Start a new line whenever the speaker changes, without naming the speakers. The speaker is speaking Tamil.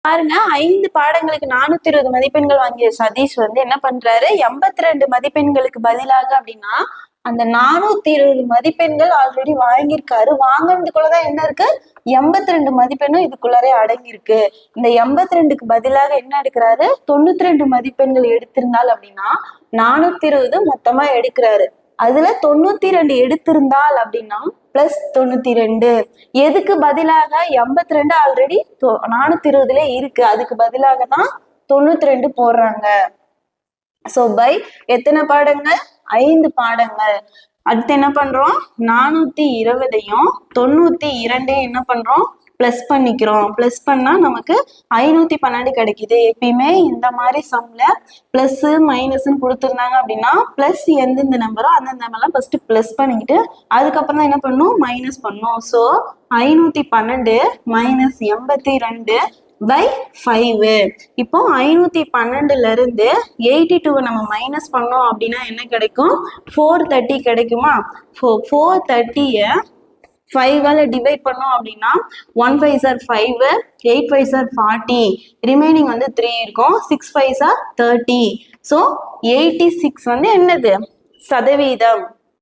பாருங்க 5 பாடங்களுக்கு 420 மதிப்பெண்கள் வாங்கிய சதீஷ் வந்து என்ன பண்றாரு 82 மதிப்பெண்களுக்கு பதிலாக அப்படின்னா அந்த 420 மதிப்பெண்கள் ஆல்ரெடி வாங்கியிருக்காரு. வாங்கினதுக்குள்ளதான் என்ன இருக்கு 82 மதிப்பெண்ணும் இதுக்குள்ளரே அடங்கியிருக்கு. இந்த 82க்கு பதிலாக என்ன எடுக்கிறாரு 92 மதிப்பெண்கள் எடுத்திருந்தால் அப்படின்னா 420 மொத்தமா எடுக்கிறாரு. அதுல 92 எடுத்திருந்தால் அப்படின்னா பிளஸ் 92. எதுக்கு பதிலாக 82 ஆல்ரெடி 420 இருக்கு, அதுக்கு பதிலாக தான் 92 போடுறாங்க. சோ பை எத்தனை பாடங்கள் 5 பாடங்கள். அடுத்து என்ன பண்றோம் 420ஐயும் 92 என்ன பண்றோம் பிளஸ் பண்ணிக்கிறோம். பிளஸ் பண்ணா நமக்கு 512 கிடைக்குது. எப்பயுமே இந்த மாதிரி சம்ல பிளஸ் மைனஸ் கொடுத்துருந்தாங்க அப்படின்னா பிளஸ் எந்தெந்த நம்பரோ அந்தந்த நம்பர்லாம் ஃபர்ஸ்ட் பிளஸ் பண்ணிக்கிட்டு அதுக்கப்புறம் தான் என்ன பண்ணும் மைனஸ் பண்ணும். So 512 minus 82 by 5. இப்போ 512ல இருந்து 82 நம்ம மைனஸ் பண்ணோம் அப்படின்னா என்ன கிடைக்கும் 430 கிடைக்குமா. 430 5ஆல டிவைட் பண்ணோம் அப்படின்னா 1 5s are 5, 8 5s are 40, remaining வந்து 3 இருக்கும். 6 5s are 30. ஸோ 86 வந்து என்னது சதவீதம்.